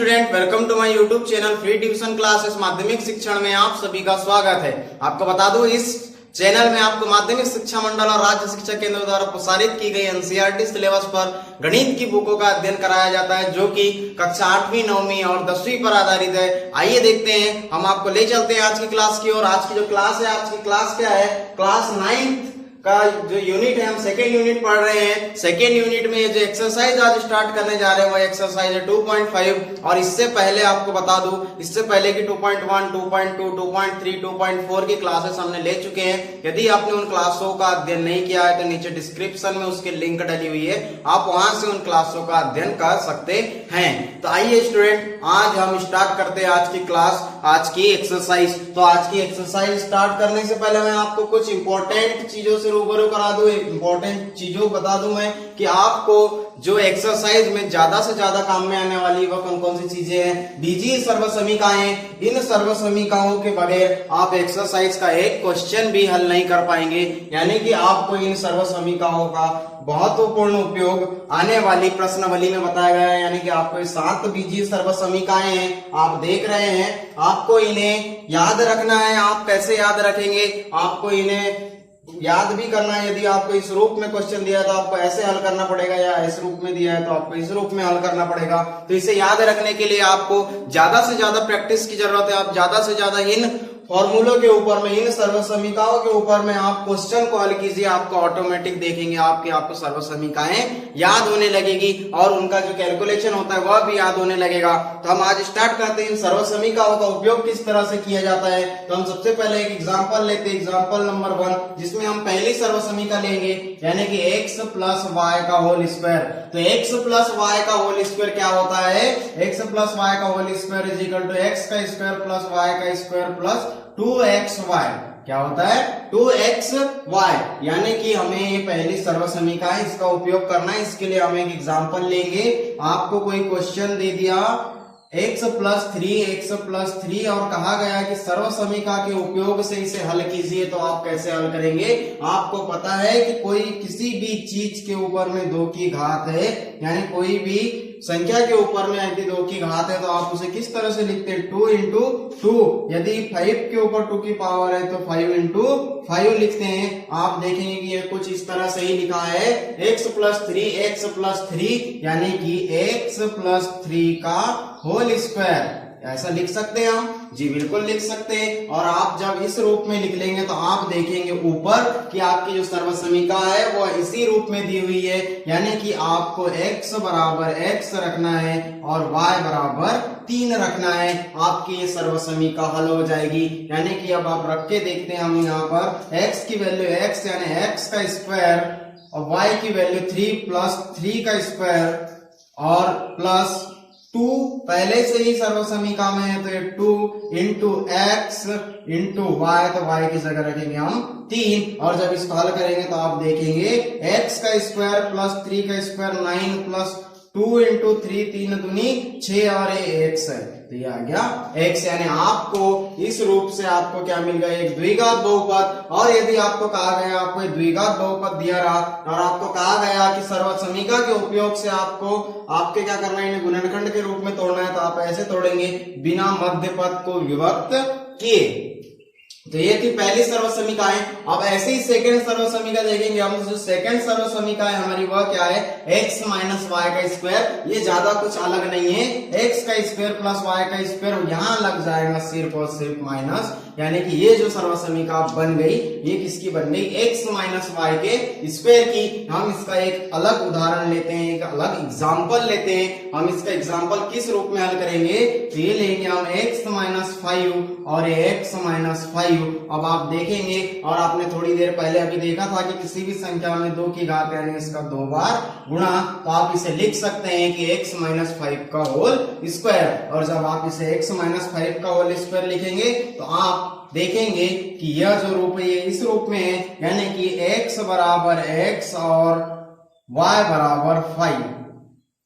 Student, welcome to my YouTube channel free tuition classes. माध्यमिक शिक्षण में आप सभी का स्वागत है। आपको बता दूं, इस चैनल में आपको माध्यमिक शिक्षा मंडल और राज्य शिक्षा केंद्र द्वारा प्रसारित की गई एनसीईआरटी सिलेबस पर गणित की बुकों का अध्ययन कराया जाता है, जो कि कक्षा 8वीं, 9वीं और 10वीं पर आधारित है। आइए देखते हैं, हम आपको ले चलते हैं आज की क्लास की ओर। आज की जो क्लास है, आज की क्लास क्या है? क्लास 9th का जो यूनिट है, हम सेकेंड यूनिट पढ़ रहे हैं। सेकेंड यूनिट में जो एक्सरसाइज आज स्टार्ट करने जा रहे हैं वो एक्सरसाइज है 2.5। और इससे पहले आपको बता दूं, इससे पहले की 2.1, 2.2, 2.3, 2.4 की क्लासेस हमने ले चुके हैं। यदि आपने उन क्लासों का अध्ययन नहीं किया है तो नीचे डिस्क्रिप्शन में उसकी लिंक डली हुई है, आप वहां से उन क्लासों का अध्ययन कर सकते हैं। तो आइए स्टूडेंट, आज हम स्टार्ट करते हैं आज की क्लास, आज की एक्सरसाइज। तो आज की एक्सरसाइज स्टार्ट करने से पहले मैं आपको कुछ इंपॉर्टेंट चीजों से रूबरू करा दूं, इंपॉर्टेंट चीजों बता दूं मैं कि आपको जो एक्सरसाइज में ज्यादा से ज्यादा काम में आने वाली वह कौन कौन सी चीजें हैं। बीजीय सर्वसमीकाएं, इन सर्वसमीकाओं के बगैर आप एक्सरसाइज का एक क्वेश्चन भी हल नहीं कर पाएंगे। यानी कि आपको इन सर्वसमीकाओं का महत्वपूर्ण उपयोग आने वाली प्रश्नावली में बताया गया है। यानी कि आपको 7 बीजीय सर्वसमीकाएं हैं, आप देख रहे हैं, आपको इन्हें याद रखना है। आप कैसे याद रखेंगे? आपको इन्हें याद भी करना है। यदि आपको इस रूप में क्वेश्चन दिया है तो आपको ऐसे हल करना पड़ेगा, या इस रूप में दिया है तो आपको इस रूप में हल करना पड़ेगा। तो इसे याद रखने के लिए आपको ज्यादा से ज्यादा प्रैक्टिस की जरूरत है। आप ज्यादा से ज्यादा इन फॉर्मूलों के ऊपर में, इन सर्वसमीकाओं के ऊपर में आप क्वेश्चन को हल कीजिए, आपको ऑटोमेटिक देखेंगे आपको सर्वसमीकाएं याद होने लगेगी और उनका जो कैलकुलेशन होता है वह भी याद होने लगेगा। तो हम आज स्टार्ट करते हैं इन सर्वसमीकाओं का उपयोग किस तरह से किया जाता है। तो हम सबसे पहले एक एग्जांपल लेते हैं, एग्जांपल नंबर 1, जिसमें हम पहली सर्वसमीका लेंगे, यानी कि x प्लस वाई का होल स्क्वायर। तो x प्लस वाई का होल स्क्वायर क्या होता है? x प्लस वाई का whole square is equal to x का स्क्वायर प्लस वाई का स्क्वायर प्लस 2xy। क्या होता है? 2xy। यानी कि हमें ये पहली सर्वसमीका है, इसका उपयोग करना है। इसके लिए हम एक एग्जांपल लेंगे। आपको कोई क्वेश्चन दे दिया x प्लस 3 और कहा गया कि सर्वसमीका के उपयोग से इसे हल कीजिए। तो आप कैसे हल करेंगे? आपको पता है कि कोई किसी भी चीज के ऊपर में 2 की घात है, यानी कोई भी संख्या के ऊपर में यदि 2 की घात है तो आप उसे किस तरह से लिखते हैं? 2 इंटू 2। यदि 5 के ऊपर 2 की पावर है तो 5 इंटू 5 लिखते हैं। आप देखेंगे कि ये कुछ इस तरह से ही लिखा है, x प्लस 3 यानी कि x प्लस 3 का होल स्क्वायर। ऐसा लिख सकते हैं हम? जी बिल्कुल लिख सकते हैं। और आप जब इस रूप में लिख लेंगे तो आप देखेंगे ऊपर कि आपकी जो सर्वसमीका है वो इसी रूप में दी हुई है। यानी कि आपको x बराबर x रखना है और y बराबर 3 रखना है। आपकी ये सर्वसमीका हल हो जाएगी। यानी कि अब आप रख के देखते हैं, हम यहाँ पर x की वैल्यू x यानी x का स्क्वायर और y की वैल्यू 3 प्लस 3 का स्क्वायर और प्लस 2 पहले से ही सर्वसमीका में है, तो ये 2 इंटू एक्स इंटू वाई, तो वाई की जगह रखेंगे हम 3। और जब इसको हल करेंगे तो आप देखेंगे x का स्क्वायर प्लस 3 का स्क्वायर 9 प्लस 2 इंटू 3, 3 दूनी 6 और ये x है, तो ये आ गया x। यानी आपको इस रूप से आपको क्या मिल गया? एक द्विघात बहुपद। और यदि आपको कहा गया, आपको एक द्विघात बहुपद दिया रहा और आपको कहा गया कि सर्वसमीका के उपयोग से आपके क्या करना है? इन्हें गुणनखंड के रूप में तोड़ना है, तो आप ऐसे तोड़ेंगे बिना मध्य पद को विभक्त किए। तो ये थी पहली सर्वसमीका है। अब ऐसे ही सेकंड सर्वसमीका देखेंगे हम। जो सेकंड सर्वसमीका है हमारी वह क्या है? x माइनस वाई का स्क्वायर। ये ज्यादा कुछ अलग नहीं है, x का स्क्वायर प्लस y का स्क्वायर, यहां लग जाएगा सिर्फ और सिर्फ माइनस। यानी कि ये जो सर्वसमीका बन गई, ये किसकी बन गई? x माइनस वाई के स्क्वायर की। हम इसका एक अलग उदाहरण लेते हैं, एक अलग एग्जाम्पल लेते हैं। हम इसका एग्जाम्पल किस रूप में हल करेंगे? तो ये लेंगे हम x माइनस 5 और x माइनस 5। अब आप देखेंगे, और आपने थोड़ी देर पहले अभी देखा था कि किसी भी संख्या में 2 की घात यानी इसका 2 बार गुणा, तो आप इसे लिख सकते हैं कि x माइनस 5 का होल स्क्वायर। और जब आप इसे x माइनस 5 का होल स्क्वायर लिखेंगे तो आप देखेंगे कि यह जो रूप है ये इस रूप में है, यानी कि x बराबर x और y बराबर 5,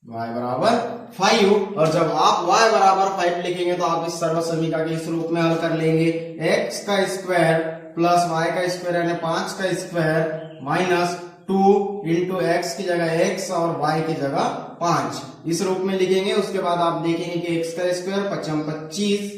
y बराबर 5। और जब आप y बराबर 5 लिखेंगे तो आप इस सर्वसमीका के इस रूप में हल कर लेंगे, x का स्क्वायर प्लस y का स्क्वायर यानी 5 का स्क्वायर माइनस 2 इंटू एक्स की जगह x और y की जगह 5 इस रूप में लिखेंगे। उसके बाद आप देखेंगे कि x का स्क्वायर 25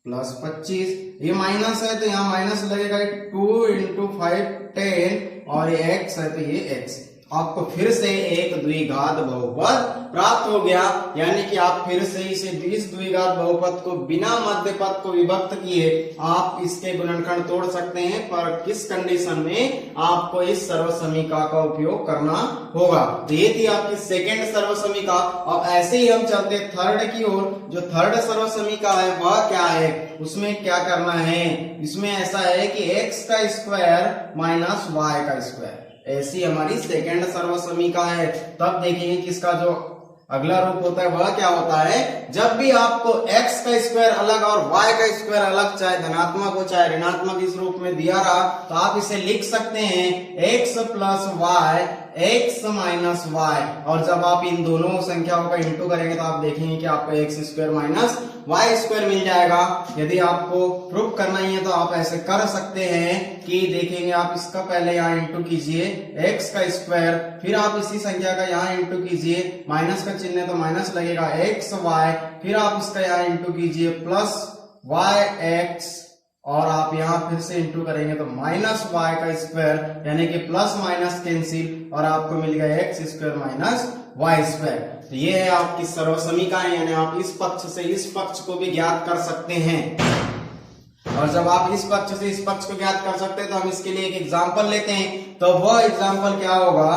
प्लस 25, ये माइनस है तो यहाँ माइनस लगेगा, 2 इंटू 5 10 और ये x है तो ये x। आपको फिर से एक द्विघात बहुपद प्राप्त हो गया, यानी कि आप फिर से इस द्विघात बहुपद को बिना मध्य पद को विभक्त किए आप इसके गुणनखंड तोड़ सकते हैं, पर किस कंडीशन में आपको इस सर्वसमीका का उपयोग करना होगा। तो ये थी आपकी सेकेंड सर्वसमीका। अब ऐसे ही हम चलते थर्ड की ओर। जो थर्ड सर्वसमीका है वह क्या है, उसमें क्या करना है, इसमें ऐसा है कि x का स्क्वायर माइनस y का स्क्वायर, ऐसी हमारी सेकेंड सर्वसमीका है। तब देखेंगे कि इसका जो अगला रूप होता है वह क्या होता है। जब भी आपको x का स्क्वायर अलग और y का स्क्वायर अलग, चाहे धनात्मक हो चाहे ऋणात्मक इस रूप में दिया रहा, तो आप इसे लिख सकते हैं x plus y x minus y. और जब आप इन दोनों संख्याओं का इंटू करेंगे तो आप देखेंगे कि आपको x square minus Y square मिल जाएगा। यदि आपको प्रूफ करना ही है तो आप ऐसे कर सकते हैं कि देखेंगे आप इसका पहले यहाँ इंटू कीजिए x का स्क्वायर, फिर आप इसी संख्या का यहाँ इंटू कीजिए, माइनस का चिन्ह है तो माइनस लगेगा x y, फिर आप इसका यहाँ इंटू कीजिए प्लस yx, और आप यहाँ फिर से इंटू करेंगे तो माइनस y का स्क्वायर, यानी कि प्लस माइनस कैंसिल और आपको मिल गया x square minus Y square. तो ये है आपकी सर्वसमीका, यानी आप इस पक्ष से इस पक्ष को भी ज्ञात कर सकते हैं। और जब आप इस पक्ष से इस पक्ष को ज्ञात कर सकते हैं तो हम इसके लिए एक एग्जांपल लेते हैं। तो वह एग्जांपल क्या होगा,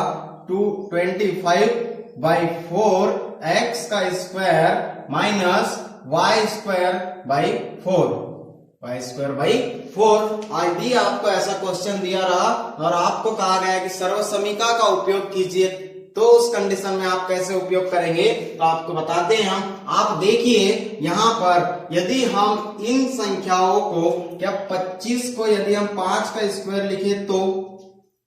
25/4 x का square minus y square by 4, y square by 4। यदि आपको ऐसा क्वेश्चन दिया रहा और आपको कहा गया कि सर्वसमीका का उपयोग कीजिए, तो उस कंडीशन में आप कैसे उपयोग करेंगे तो आपको बताते हैं हम। आप देखिए यहाँ पर यदि हम इन संख्याओं को, क्या 25 को यदि हम 5 का स्क्वायर लिखे तो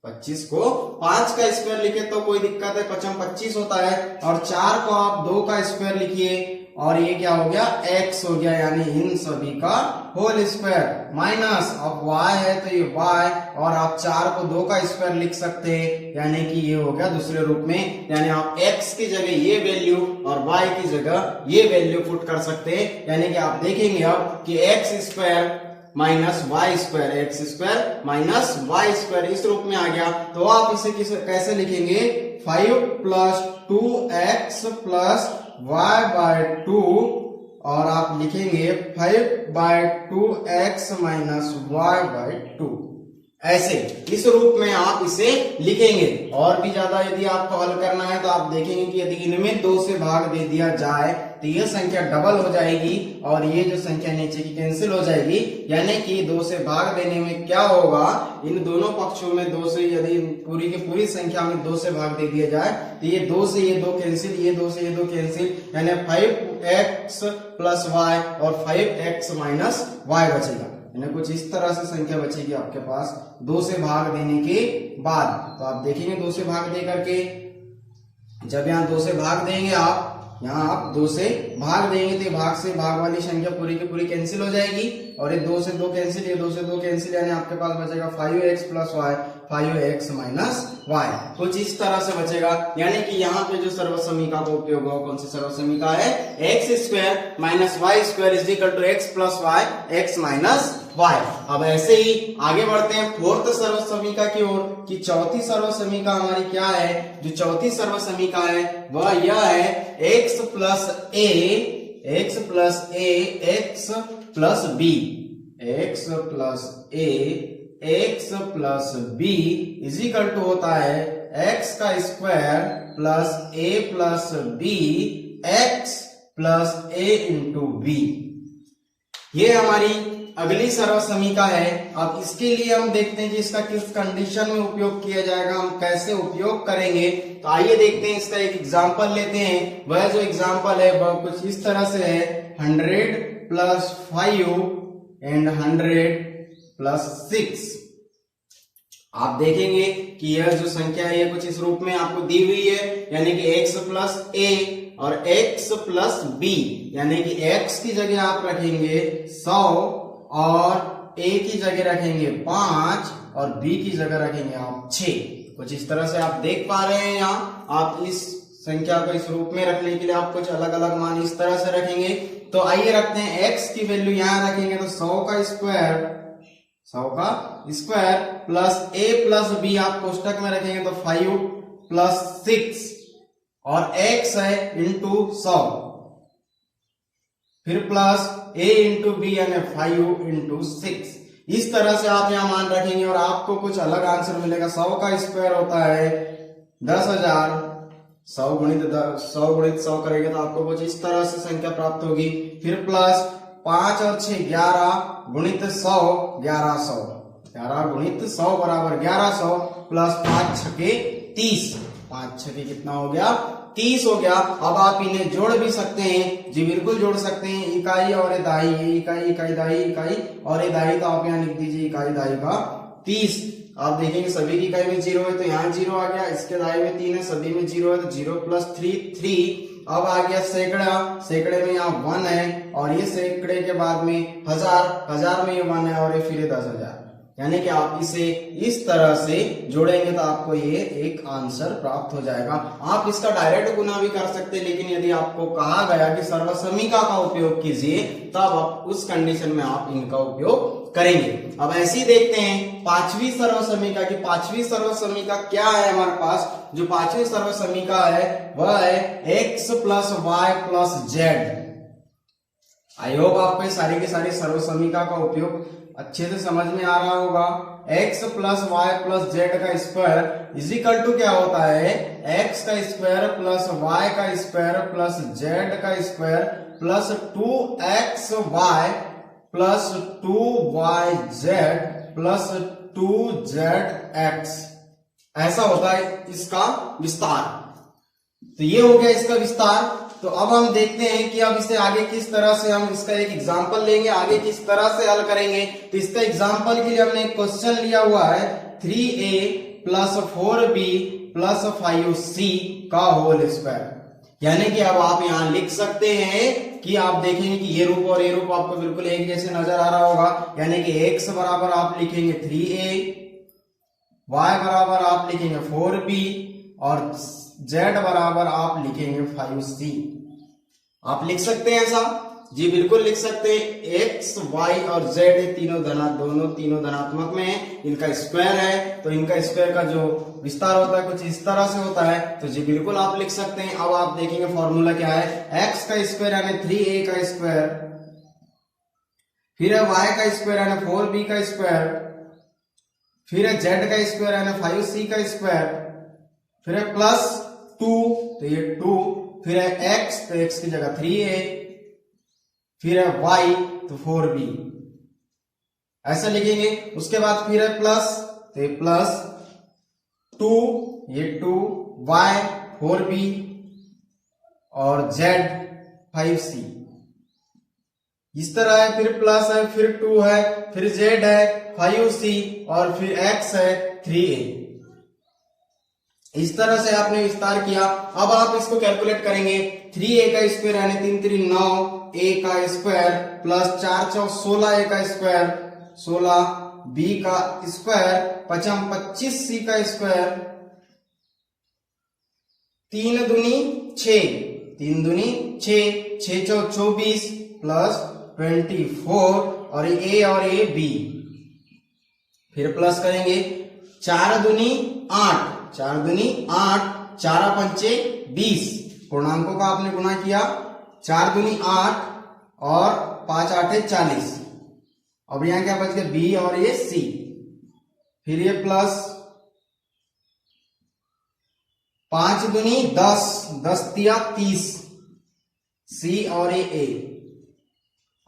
25 को 5 का स्क्वायर लिखे तो कोई दिक्कत है, 25 होता है। और 4 को आप 2 का स्क्वायर लिखिए और ये क्या हो गया, x हो गया, यानी इन सभी का होल स्क्वायर माइनस अब y है तो ये y, और आप 4 को 2 का स्क्वायर लिख सकते हैं, यानी कि ये हो गया दूसरे रूप में, यानी आप x की जगह ये वैल्यू और y की जगह ये वैल्यू पुट कर सकते हैं। यानी कि आप देखेंगे अब कि x square minus Y square, x square minus Y square इस रूप में आ गया। तो आप इसे कैसे लिखेंगे, 5 plus 2x plus y bye 2, और आप लिखेंगे 5/2x माइनस y बाय 2। ऐसे इस रूप में आप इसे लिखेंगे। और भी ज्यादा यदि आपको हल करना है तो आप देखेंगे कि यदि इनमें 2 से भाग दे दिया जाए तो ये संख्या डबल हो जाएगी और ये जो संख्या नीचे की कैंसिल हो जाएगी। यानी कि 2 से भाग देने में क्या होगा, इन दोनों पक्षों में 2 से यदि पूरी की पूरी संख्या में 2 से भाग दे दिया जाए तो ये 2 से ये 2 कैंसिल, ये 2 से ये 2 कैंसिल, यानी 5x प्लस y और 5x माइनस y बचेगा। यानी कुछ इस तरह से संख्या बचेगी आपके पास 2 से भाग देने के बाद। तो आप देखेंगे 2 से भाग दे करके, जब यहाँ 2 से भाग देंगे आप, यहाँ आप 2 से भाग देंगे तो भाग से भाग वाली संख्या पूरी की पूरी कैंसिल हो जाएगी और ये 2 से 2 कैंसिल, ये 2 से 2 कैंसिल, यानी आपके पास बचेगा 5x plus y 5x minus y। कुछ इस तरह से बचेगा। यानी कि यहाँ पे जो सर्वसमीका का उपयोग होगा, कौन सी सर्वसमीका है, x square minus Y square is equal to x plus Y x minus y। अब ऐसे ही आगे बढ़ते हैं फोर्थ सर्वसमीका की ओर कि चौथी सर्वसमीका हमारी क्या है। जो चौथी सर्वसमीका है वह यह है x plus a x plus a x plus b, x plus a x plus b is equal to होता है x का square plus a plus b x plus a into b। ये हमारी अगली सर्वसमीका है। अब इसके लिए हम देखते हैं कि इसका किस कंडीशन में उपयोग किया जाएगा, हम कैसे उपयोग करेंगे। तो आइए देखते हैं, इसका एक एग्जांपल लेते हैं। वह जो एग्जांपल है वह कुछ इस तरह से है, 100 प्लस 5 एंड 100 प्लस 6। आप देखेंगे कि यह जो संख्या है यह कुछ इस रूप में आपको दी हुई है, यानी कि x प्लस a और x प्लस b, यानी कि x की जगह आप रखेंगे 100 और a की जगह रखेंगे 5 और b की जगह रखेंगे आप 6। कुछ इस तरह से आप देख पा रहे हैं। यहाँ आप इस संख्या को इस रूप में रखने के लिए आप कुछ अलग अलग मान इस तरह से रखेंगे। तो आइए रखते हैं x की वैल्यू यहाँ रखेंगे तो 100 का square plus a plus b आप कोष्टक में रखेंगे तो 5 प्लस 6 और x है इंटू 100 फिर प्लस a इंटू बी यानी 5 इंटू 6। इस तरह से आप यहाँ मान रखेंगे और आपको कुछ अलग आंसर मिलेगा। 100 का स्क्वायर होता है 10,000, 100 गुणित 100 करेंगे तो आपको कुछ इस तरह से संख्या प्राप्त होगी। फिर प्लस 5 और 6 11 गुणित 100 1100, 11 गुणित 100 बराबर 1100 प्लस 5 छके 30, 5 छके कितना हो गया 30 हो गया। अब आप इन्हें जोड़ भी सकते हैं जी, बिल्कुल जोड़ सकते हैं। इकाई और दाई, ये इकाई दाई इकाई और ये दाई, तो आप यहाँ लिख दीजिए इकाई दाई का 30। आप देखेंगे सभी की इकाई में 0 है तो यहाँ 0 आ गया, इसके दाई में 3 है, सभी में 0 है तो 0 प्लस 3 3। अब आ गया सैकड़ा, सैकड़े में यहाँ 1 है और ये सैकड़े के बाद में हजार में ये 1 है और ये फिर 10,000। यानी कि आप इसे इस तरह से जोड़ेंगे तो आपको ये एक आंसर प्राप्त हो जाएगा। आप इसका डायरेक्ट गुना भी कर सकते हैं, लेकिन यदि आपको कहा गया कि सर्वसमीका का उपयोग कीजिए तब आप उस कंडीशन में आप इनका उपयोग करेंगे। अब ऐसे ही देखते हैं पांचवी सर्वसमीका की। पांचवी सर्वसमीका क्या है हमारे पास? जो पांचवी सर्वसमीका है वह है x plus Y plus z. I hope आपको सारी की सारी सर्वसमीका का उपयोग अच्छे से समझ में आ रहा होगा। x plus Y plus Z का स्क्वायर इजिकल टू क्या होता है? x का स्क्वायर प्लस y का स्क्वायर प्लस z का square plus 2xy plus 2yz plus 2zx। ऐसा होता है इसका विस्तार। तो ये हो गया इसका विस्तार। तो अब हम देखते हैं कि अब इसे आगे किस तरह से हम इसका एक एग्जांपल लेंगे, आगे किस तरह से हल करेंगे। तो इसका एग्जांपल के लिए हमने एक क्वेश्चन लिया हुआ है 3a plus 4b plus 5c का होल स्क्वायर। यानी कि अब आप यहां लिख सकते हैं कि आप देखेंगे कि ये रूप और ये रूप आपको बिल्कुल एक जैसे नजर आ रहा होगा। यानी कि x बराबर आप लिखेंगे 3a, y बराबर आप लिखेंगे 4b और z बराबर आप लिखेंगे 5c। आप लिख सकते हैं ऐसा? जी बिल्कुल लिख सकते हैं। x, y और z तीनों धनात्मक में है, इनका स्क्वायर है तो इनका स्क्वायर का जो विस्तार होता है कुछ इस तरह से होता है। तो जी बिल्कुल आप लिख सकते हैं। अब आप देखेंगे फॉर्मूला क्या है? x का स्क्वायर यानी 3a का स्क्वायर, फिर है y का स्क्वायर यानी 4b का स्क्वायर, फिर है z का स्क्वायर यानी 5c का स्क्वायर, फिर है प्लस 2 तो ये 2, फिर है x तो x की जगह 3a, फिर है y तो 4b ऐसा लिखेंगे। उसके बाद फिर है प्लस तो ये प्लस 2 ये 2, y 4b और z 5c इस तरह है। फिर प्लस है, फिर 2 है, फिर z है 5c और फिर x है 3a। इस तरह से आपने विस्तार किया। अब आप इसको कैलकुलेट करेंगे। 3a का स्क्वायर यानी 3 3 9 a का स्क्वायर प्लस 4 4 16 a का स्क्वायर 16 b का स्क्वायर 25 c का स्क्वायर 3 दूनी 6 3 दूनी 6 6 चौ 24 प्लस 24 और a और a b। फिर प्लस करेंगे 4 दूनी 8 4 दूनी 8 4 पंचे 20 पूर्णांकों का आपने गुणा किया। 4 दूनी 8 और 5 8 40। अब यहां क्या बच गया? b और ये c। फिर ये प्लस 5 दूनी 10 10 तिया 30 c और ये a।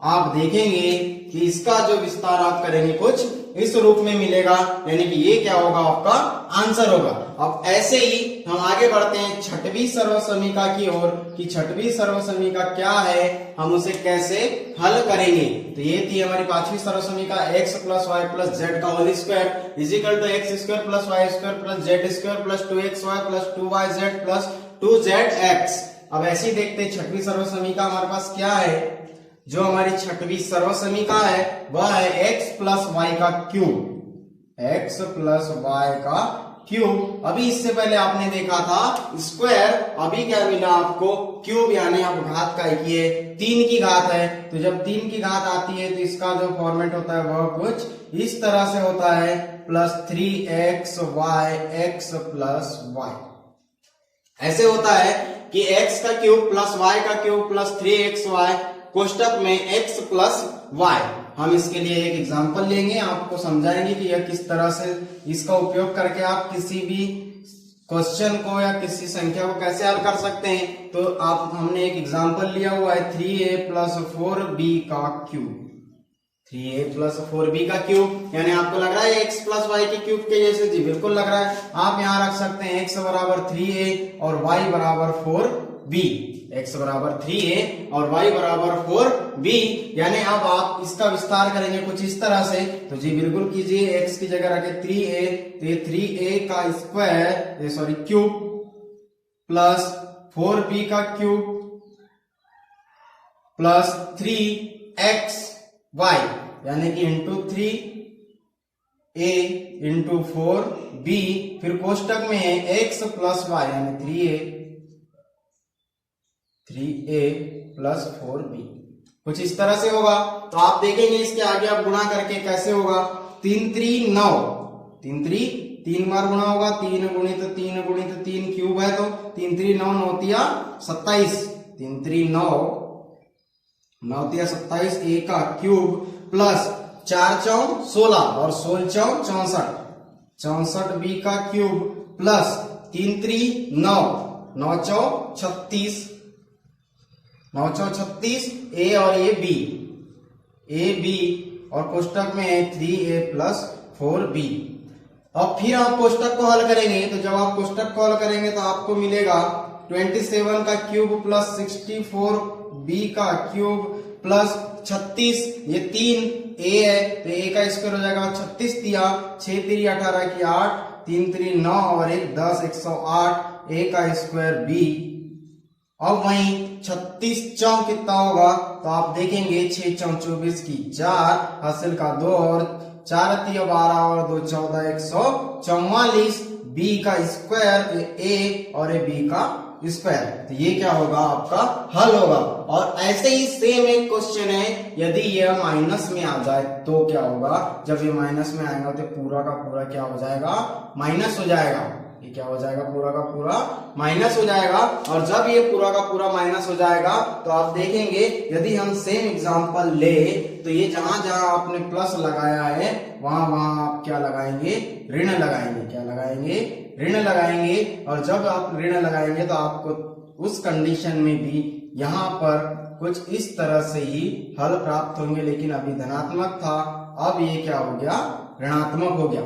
आप देखेंगे कि इसका जो विस्तार आप करेंगे कुछ इस रूप में मिलेगा। यानी कि ये क्या होगा? आपका आंसर होगा। अब ऐसे ही हम आगे बढ़ते हैं छठवीं सर्वसमीका की ओर कि छठवीं सर्वसमीका क्या है, हम उसे कैसे हल करेंगे। तो ये थी हमारी पांचवी सर्वसमीका x plus Y plus Z का whole square is equal to x square plus Y square plus Z square plus 2xy plus 2yz plus 2zx। अब ऐसे ही देखते हैं छठवीं सर्वसमीका हमारे पास क्या है। जो हमारी छठवीं सर्वसमीका है वह है x प्लस वाई का क्यूब, x प्लस वाई का क्यूब। अभी इससे पहले आपने देखा था स्क्वायर, अभी क्या मिला आपको क्यूब, यानी अब घात का ये 3 की घात है। तो जब 3 की घात आती है तो इसका जो फॉर्मेट होता है वह कुछ इस तरह से होता है, +3xy x प्लस वाई। ऐसे होता है कि x का क्यूब प्लस y का क्यूब प्लस 3xy कोष्टक में x प्लस y। हम इसके लिए एक एग्जांपल लेंगे, आपको समझाएंगे कि यह किस तरह से इसका उपयोग करके आप किसी भी क्वेश्चन को या किसी संख्या को कैसे हल कर सकते हैं। तो आप हमने एक एग्जांपल लिया हुआ है 3a प्लस 4b का क्यूब, 3a प्लस 4b का क्यूब, यानी आपको लग रहा है x प्लस वाई के क्यूब के जैसे? जी बिल्कुल लग रहा है। आप यहाँ रख सकते हैं x बराबर 3a और y बराबर 4b, x बराबर 3a और y बराबर 4b, यानी अब आप इसका विस्तार करेंगे कुछ इस तरह से। तो जी बिल्कुल कीजिए, x की जगह रखें 3a, तो ये 3a का स्क्वायर क्यूब प्लस 4b का क्यूब प्लस 3xy, यानी कि इंटू 3a इंटू 4b, फिर कोष्टक में है x प्लस वाई यानी 3a प्लस 4b, कुछ इस तरह से होगा। तो आप देखेंगे इसके आगे आप गुणा करके कैसे होगा, 3 3 9, 3 3 3 बार गुणा होगा, 3 गुणित 3 क्यूब है तो 3 3 9 9 27, 3 3 9 9 27 a का क्यूब प्लस 4 4 16 और 16 64 64 b का क्यूब प्लस 3 3 9 9 36 9 36 a और ये b और कोष्टक में है 3a प्लस 4b। अब फिर आप कोष्टक को हल करेंगे, तो जब आप कोष्टक को हल करेंगे तो आपको मिलेगा 27 का क्यूब प्लस 64b का क्यूब प्लस 36, ये 3 a है तो a का स्क्वायर हो जाएगा 36 दिया, 6 3 18 की 8, 3 3 9 और 1 10 108, a का स्क्वायर b। अब वहीं 36 चौ कितना होगा, तो आप देखेंगे 6 चौ 24 की 4, हासिल का 2 और 4 3 12 और 2 14 144, b का स्क्वायर a और ये b का स्क्वायर। तो ये क्या होगा, आपका हल होगा। और ऐसे ही सेम एक क्वेश्चन है, यदि यह माइनस में आ जाए तो क्या होगा, जब ये माइनस में आएगा तो पूरा का पूरा क्या हो जाएगा, माइनस हो जाएगा। ये क्या हो जाएगा, पूरा का पूरा माइनस हो जाएगा। और जब ये पूरा का पूरा माइनस हो जाएगा तो आप देखेंगे, यदि हम सेम एग्जांपल ले तो ये जहां जहां आपने प्लस लगाया है वहां वहां आप क्या लगाएंगे, ऋण लगाएंगे। क्या लगाएंगे, ऋण लगाएंगे। और जब आप ऋण लगाएंगे तो आपको उस कंडीशन में भी यहाँ पर कुछ इस तरह से ही हल प्राप्त होंगे, लेकिन अभी धनात्मक था, अब ये क्या हो गया, ऋणात्मक हो गया।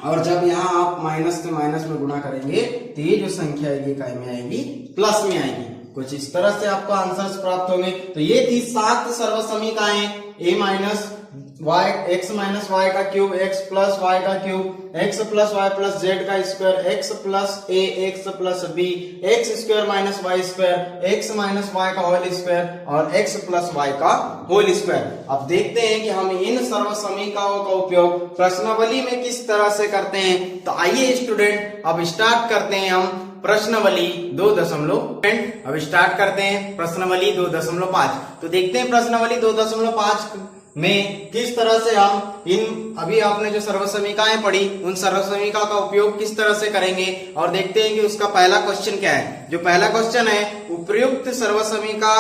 और जब यहाँ आप माइनस से माइनस में गुणा करेंगे तो ये जो संख्या है ये काय में आएगी, प्लस में आएगी। कुछ इस तरह से आपको आंसर्स प्राप्त होंगे। तो ये थी 7 सर्वसमीकाएं, a minus y x minus Y का क्यूब, x प्लस वाई का cube, x plus Y plus Z का square, x plus a x plus b, x square minus Y square, x minus Y का whole square और x plus Y का whole square. अब देखते हैं कि हम इन सर्वसमीकाओं का उपयोग प्रश्नावली में किस तरह से करते हैं। तो आइए स्टूडेंट अब स्टार्ट करते हैं हम प्रश्नावली 2.5। अब स्टार्ट करते हैं प्रश्नावली 2.5। तो देखते हैं प्रश्नावली 2.5 में किस तरह से हम इन अभी आपने जो सर्वसमीकाएं पढ़ी उन सर्वसमीका का उपयोग किस तरह से करेंगे। और देखते हैं कि उसका पहला क्वेश्चन क्या है। जो पहला क्वेश्चन है, उपर्युक्त सर्वसमीका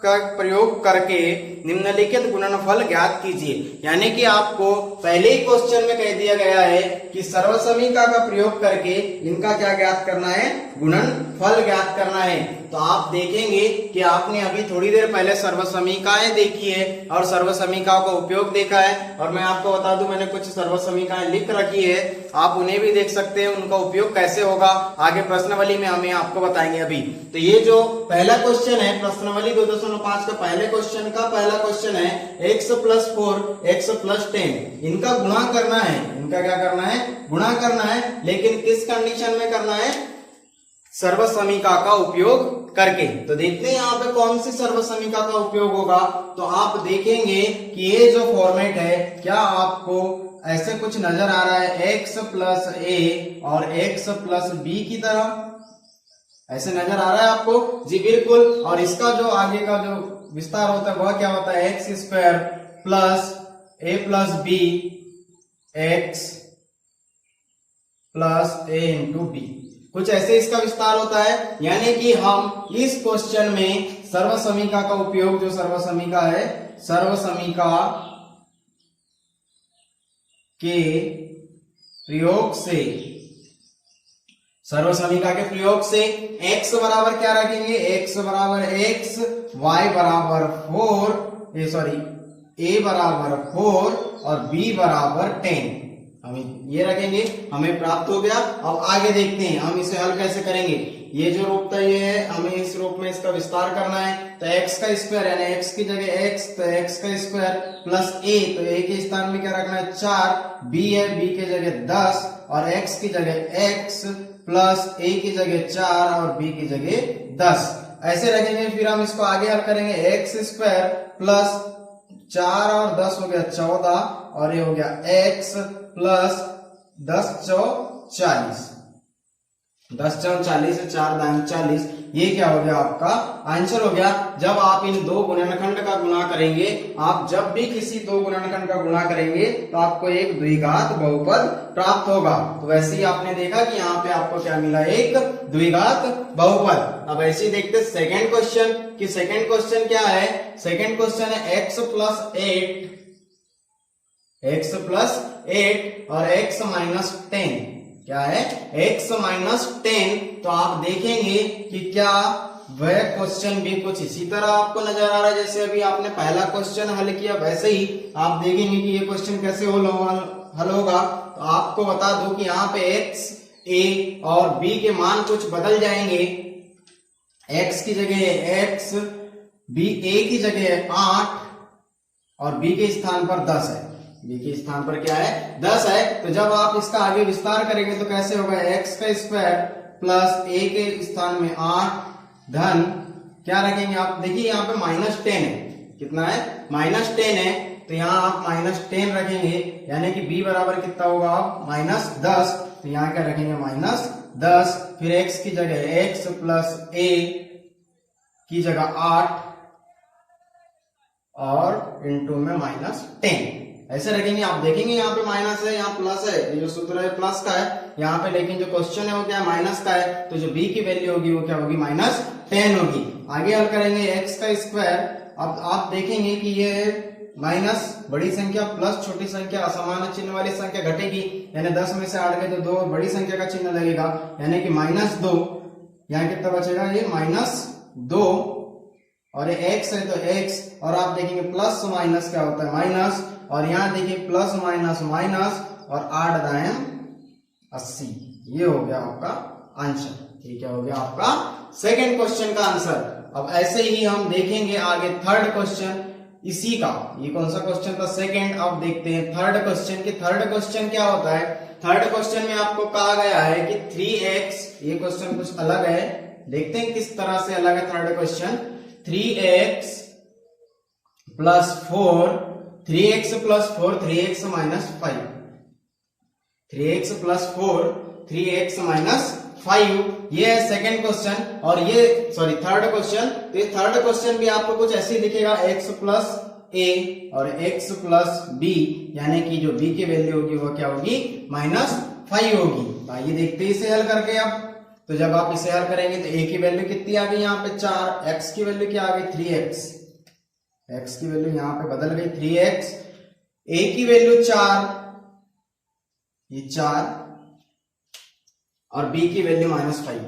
का प्रयोग करके निम्नलिखित गुणनफल ज्ञात कीजिए। यानी कि आपको पहले ही क्वेश्चन में कह दिया गया है कि सर्वसमीका का प्रयोग करके इनका क्या ज्ञात करना है, गुणनफल ज्ञात करना है। तो आप देखेंगे कि आपने अभी थोड़ी देर पहले सर्वसमीकाएं देखी है और सर्वसमीकाओं का उपयोग देखा है। और मैं आपको बता दूं, मैंने कुछ सर्वसमीकाएं लिख रखी है, आप उन्हें भी देख सकते हैं, उनका उपयोग कैसे होगा आगे प्रश्नावली में हमें आपको बताएंगे अभी। तो ये जो पहला क्वेश्चन है प्रश्नावली 2.5 का पहले क्वेश्चन का पहला क्वेश्चन है, x प्लस 4 x प्लस 10, इनका गुणा करना है। इनका क्या करना है, गुणा करना है। लेकिन किस कंडीशन में करना है, सर्वसमीका का उपयोग करके। तो देखते हैं यहाँ पे कौन सी सर्वसमीका का उपयोग होगा। तो आप देखेंगे कि ये जो फॉर्मेट है, क्या आपको ऐसे कुछ नजर आ रहा है x प्लस ए और x प्लस बी की तरह, ऐसे नजर आ रहा है आपको? जी बिल्कुल। और इसका जो आगे का जो विस्तार होता है वह क्या होता है? X square plus a plus B x plus A into B, कुछ ऐसे इसका विस्तार होता है। यानी कि हम इस क्वेश्चन में सर्वसमीका का उपयोग, जो सर्वसमीका है, सर्वसमीका के प्रयोग से, सर्वसमीका के प्रयोग से x बराबर क्या रखेंगे? x बराबर x, y बराबर 4, a बराबर 4 और b बराबर 10, हम ये रखेंगे, हमें प्राप्त हो गया। अब आगे देखते हैं हम इसे हल कैसे करेंगे। ये जो रूप था ये है, हमें इस रूप में इसका विस्तार करना है। तो x का स्क्वायर यानी x की जगह x, तो x का स्क्वायर प्लस a, तो a के स्थान में क्या रखना है? 4, b है, b की जगह 10 और x की जगह x प्लस a की जगह 4 और b की जगह 10, ऐसे रखेंगे। फिर हम इसको आगे हल करेंगे। एक्स स्क्वायर प्लस 4 और 10 हो गया 14 और ये हो गया x प्लस 10 चौ 40, 10 चौ 40 है, 4 दाएं 40, ये क्या हो गया? आपका आंसर हो गया। जब आप इन दो गुणनखंड का गुणा करेंगे, आप जब भी किसी दो गुणनखंड का गुणा करेंगे तो आपको एक द्विघात बहुपद प्राप्त होगा। तो वैसे ही आपने देखा कि यहाँ पे आपको क्या मिला? एक द्विघात बहुपद। अब ऐसे ही देखते सेकंड क्वेश्चन कि सेकंड क्वेश्चन क्या है? सेकंड क्वेश्चन है x प्लस 8 और x माइनस 10, क्या है? x minus 10। तो आप देखेंगे कि क्या वह क्वेश्चन भी कुछ इसी तरह आपको नजर आ रहा है जैसे अभी आपने पहला क्वेश्चन हल किया, वैसे ही आप देखेंगे कि ये क्वेश्चन कैसे हल होगा। तो आपको बता दूं कि यहाँ पे x, a और b के मान कुछ बदल जाएंगे। x की जगह x, a की जगह 8 और b के स्थान पर 10 है, b के स्थान पर क्या है? 10 है। तो जब आप इसका आगे विस्तार करेंगे तो कैसे होगा? x का स्क्वायर प्लस a के स्थान में 8 धन क्या रखेंगे आप? देखिए यहाँ पे माइनस 10 है, कितना है? माइनस 10 है, तो यहाँ आप माइनस 10 रखेंगे, यानी कि b बराबर कितना होगा? आप माइनस 10, तो यहाँ क्या रखेंगे? माइनस 10। फिर x की जगह x प्लस a की जगह 8 और इंटू में माइनस 10, ऐसे रखेंगे। आप देखेंगे यहाँ पे माइनस है, यहाँ प्लस है, ये जो सूत्र है प्लस का है यहाँ पे, लेकिन जो क्वेश्चन है वो क्या है? माइनस का है। तो जो b की वैल्यू होगी वो क्या होगी? माइनस 10 होगी। आगे हल करेंगे x का स्क्वायर। अब आप देखेंगे कि ये माइनस बड़ी संख्या प्लस छोटी संख्या असमान चिन्ह वाली संख्या घटेगी, यानी 10 में से 8 गए तो 2 बड़ी संख्या का चिन्ह लगेगा, यानी कि माइनस 2। यहाँ कितना बचेगा? ये माइनस 2 और ये x है तो x, और आप देखेंगे प्लस माइनस क्या होता है? माइनस, और यहाँ देखिए प्लस माइनस माइनस और 8 दाएं 80, ये हो गया आपका आंसर। ये क्या हो गया? आपका सेकंड क्वेश्चन का आंसर। अब ऐसे ही हम देखेंगे आगे थर्ड क्वेश्चन इसी का। ये कौन सा क्वेश्चन था? सेकंड। अब देखते हैं थर्ड क्वेश्चन की। थर्ड क्वेश्चन क्या होता है? थर्ड क्वेश्चन में आपको कहा गया है कि 3x, ये क्वेश्चन कुछ अलग है, देखते हैं किस तरह से अलग है third question. 3x plus 4, 3x plus 4, 3x minus 5, 3x plus 4, 3x minus 5, ये है सेकंड क्वेश्चन। और ये थर्ड क्वेश्चन। तो ये थर्ड क्वेश्चन भी आपको कुछ ऐसे ही दिखेगा, x प्लस a और x प्लस b, यानी कि जो b की वैल्यू होगी वो क्या होगी? माइनस 5 होगी। आइए देखते हैं इसे हल करके। अब तो जब आप इसे हल करेंगे तो a की वैल्यू कितनी आ गई? यहाँ पे 4, x की वैल्यू क्या आ गई? 3x, x की वैल्यू यहाँ पे बदल गई 3x, a की वैल्यू 4, ये 4 और b की वैल्यू माइनस 5,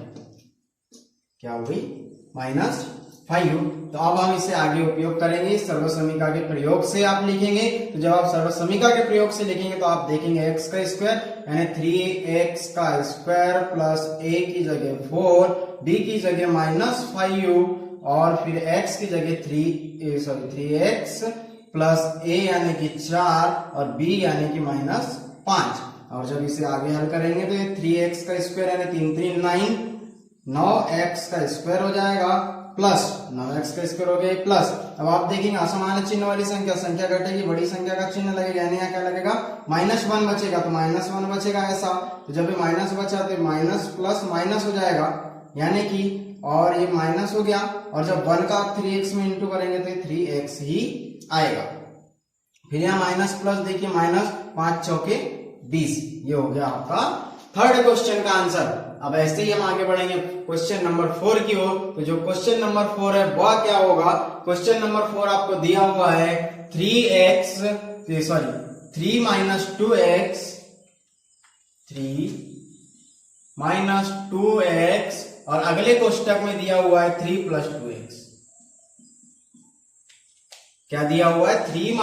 क्या हो गई? माइनस 5। तो अब हम इसे आगे उपयोग करेंगे सर्वसमीका के प्रयोग से। आप लिखेंगे तो जब आप सर्वसमीका के प्रयोग से लिखेंगे तो आप देखेंगे x का स्क्वायर यानी 3x का स्क्वायर प्लस a की जगह 4, b की जगह माइनस 5 और फिर x की जगह 3x प्लस a यानी कि 4 और b यानी कि माइनस 5। और जब इसे आगे हल करेंगे तो 3x का स्क्वायर यानी 3 3 9, 9x का स्क्वायर हो जाएगा प्लस 9x का स्क्वायर हो गया प्लस। अब आप देखेंगे असमान चिन्ह वाली संख्या घटेगी, बड़ी संख्या का चिन्ह लगेगा, यानी यहाँ क्या लगेगा -1 बचेगा, तो -1 बचेगा ऐसा। तो जब ये माइनस बचा तो माइनस प्लस माइनस हो जाएगा, यानी कि और ये माइनस हो गया, और जब 1 का 3x में इंटू करेंगे तो ये 3x ही आएगा। फिर यहाँ माइनस प्लस देखिए, -5 चौके 20, ये हो गया आपका थर्ड क्वेश्चन का आंसर। अब ऐसे ही हम आगे बढ़ेंगे क्वेश्चन नंबर 4 की ओर। तो जो क्वेश्चन नंबर 4 है वह क्या होगा, क्वेश्चन नंबर 4 आपको दिया हुआ है 3 माइनस 2x और अगले कोष्टक में दिया हुआ है 3 + 2x। क्या दिया हुआ है 3 -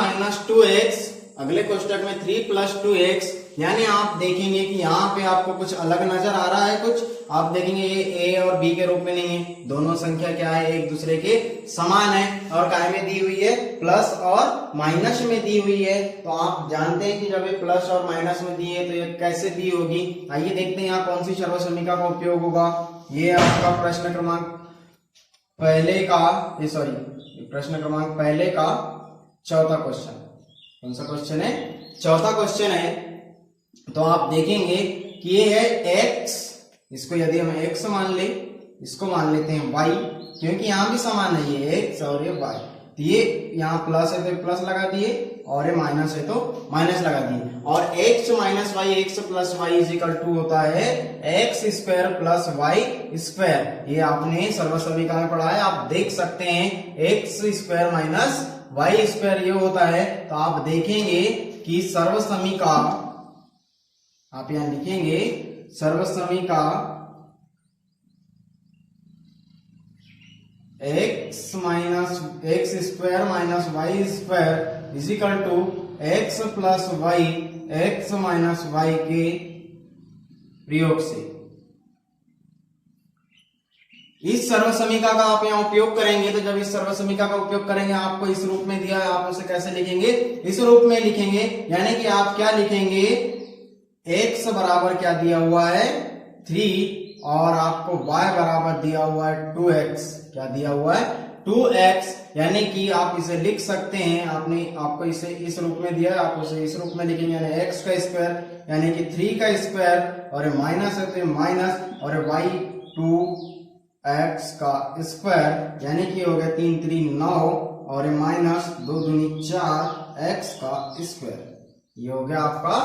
2x, अगले कोष्टक में 3 + 2x, यानी आप देखेंगे कि यहाँ पे आपको कुछ अलग नजर आ रहा है। कुछ आप देखेंगे ये a और b के रूप में नहीं है, दोनों संख्या क्या है एक दूसरे के समान है, और काय में दी हुई है प्लस और माइनस में दी हुई है। तो आप जानते हैं कि जब ये प्लस और माइनस में दी है तो ये कैसे दी होगी। आइए देखते हैं यहाँ कौन सी सर्वसमीका का उपयोग होगा। ये आपका प्रश्न क्रमांक पहले का चौथा क्वेश्चन। कौन सा क्वेश्चन है, चौथा क्वेश्चन है। तो आप देखेंगे कि ये है x, इसको यदि हम x मान ले, इसको मान लेते हैं y, क्योंकि यहां भी समान है, ये x और ये y। तो ये यहाँ प्लस है तो प्लस लगा दिए, और ये माइनस है तो माइनस लगा दिए, और x - y x + y = होता है x² + y²। ये आपने सर्वसमीका में पढ़ा है, आप देख सकते हैं x² - y² ये होता है। तो आप देखेंगे कि सर्वसमीका, आप यहां लिखेंगे सर्वसमीका x² - y² = x + y x - y के प्रयोग से। इस सर्वसमीका का आप यहाँ उपयोग करेंगे, तो जब इस सर्वसमीका का उपयोग करेंगे आपको इस रूप में दिया है, आप उसे कैसे लिखेंगे, इस रूप में लिखेंगे, यानी कि आप क्या लिखेंगे, x बराबर क्या दिया हुआ है 3, और आपको y बराबर दिया हुआ है 2x। क्या दिया हुआ है 2x, यानी कि आप इसे लिख सकते हैं, आपको इसे इस रूप में दिया है, आप उसे इस रूप में लिखेंगे, यानी x का स्क्वायर यानी कि 3 का स्क्वायर, और माइनस है तो माइनस, और y 2x का स्क्वायर, यानी कि हो गया 3 - 3 = 9, और माइनस 2 × 2 = 4 x का स्क्वायर। ये हो गया आपका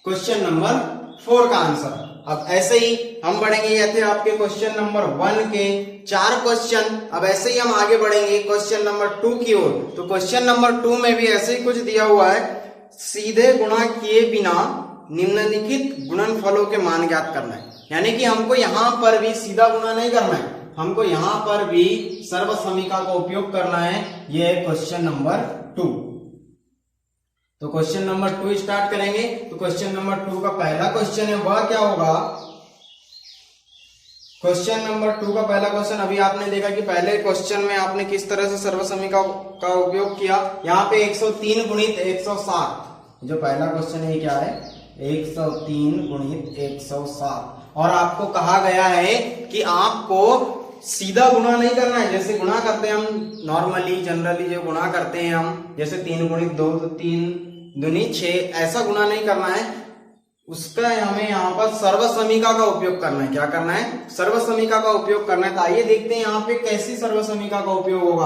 क्वेश्चन नंबर 4 का आंसर। अब ऐसे ही हम बढ़ेंगे, ये थे आपके क्वेश्चन नंबर 1 के 4 क्वेश्चन। अब ऐसे ही हम आगे बढ़ेंगे क्वेश्चन नंबर 2 की ओर। तो क्वेश्चन नंबर 2 में भी ऐसे ही कुछ दिया हुआ है, सीधे गुणा किए बिना निम्नलिखित गुणनफलों के मान ज्ञात करना है। यानी कि हमको यहां पर भी सीधा गुणा नहीं करना है, हमको यहां पर भी सर्वसमीका का उपयोग करना है। यह है क्वेश्चन नंबर 2। तो क्वेश्चन नंबर 2 स्टार्ट करेंगे। तो क्वेश्चन नंबर 2 का पहला क्वेश्चन है वह क्या होगा, क्वेश्चन नंबर 2 का पहला क्वेश्चन, अभी आपने देखा कि पहले क्वेश्चन में आपने किस तरह से सर्वसमीका का उपयोग किया। यहाँ पे 103 गुणित 107, जो पहला क्वेश्चन है क्या है 103 गुणित 107, और आपको कहा गया है कि आपको सीधा गुणा नहीं करना है, जैसे गुणा करते हैं हम नॉर्मली जनरली जो गुणा करते हैं हम, जैसे 3 गुणित 2 तो 3 दूनी 6, ऐसा गुणा नहीं करना है, उसका हमें यहाँ पर सर्वसमीका का उपयोग करना है। क्या करना है, सर्वसमीका का उपयोग करना है। तो आइए देखते हैं यहाँ पे कैसी सर्वसमीका का उपयोग होगा।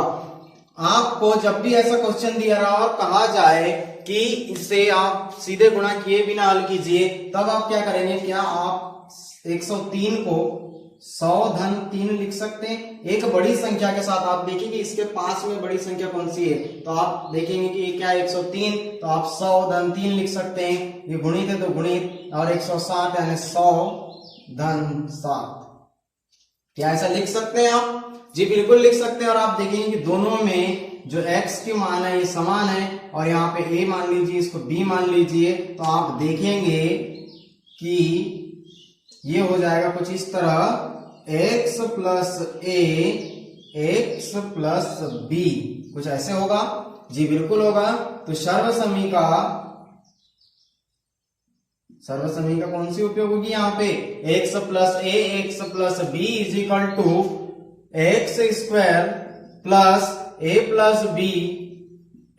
आपको जब भी ऐसा क्वेश्चन दिया रहा और कहा जाए कि इसे आप सीधे गुणा किए बिना हल कीजिए, तब आप क्या करेंगे, क्या आप 103 को 100 धन 3 लिख सकते हैं एक बड़ी संख्या के साथ। आप देखेंगे इसके पास में बड़ी संख्या कौन सी है, तो आप देखेंगे कि क्या 103, तो आप 100 धन 3 लिख सकते हैं। ये गुणित है तो गुणित, और 107 यानी 100 धन 7। क्या ऐसा लिख सकते हैं आप? जी बिल्कुल लिख सकते हैं। और आप देखेंगे कि दोनों में जो x की मान है ये समान है, और यहाँ पे a मान लीजिए, इसको b मान लीजिए, तो आप देखेंगे कि ये हो जाएगा कुछ इस तरह, x plus a x plus b, कुछ ऐसे होगा। जी बिल्कुल होगा। तो सर्वसमीका कौन सी उपयोग होगी यहाँ पे, x plus a x plus b is equal to x square plus a plus B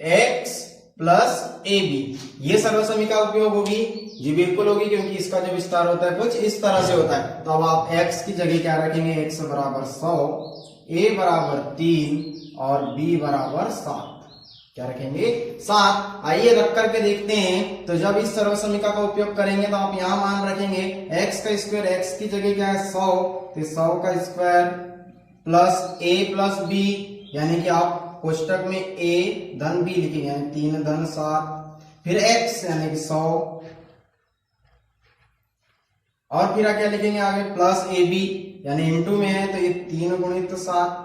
x plus a b. ये सर्वसमीका उपयोग होगी जी, बिल्कुल होगी, क्योंकि इसका जो विस्तार होता है कुछ इस तरह से होता है। तो अब आप x की जगह क्या रखेंगे, x बराबर 100, a बराबर 3 और b बराबर 7। क्या रखेंगे, 7। आइए रख करके देखते हैं। तो जब इस सर्वसमीका का उपयोग करेंगे तो आप यहाँ मान रखेंगे x का स्क्वायर, x की जगह क्या है 100, तो 100 का square plus a plus b, यानी कि आप कोष्टक में a धन b लिखेंगे, यानी 3 धन 7, फिर x यानी कि 100, और फिर क्या लिखेंगे आगे प्लस ए बी, यानी इंटू में है तो ये 3 गुणित 7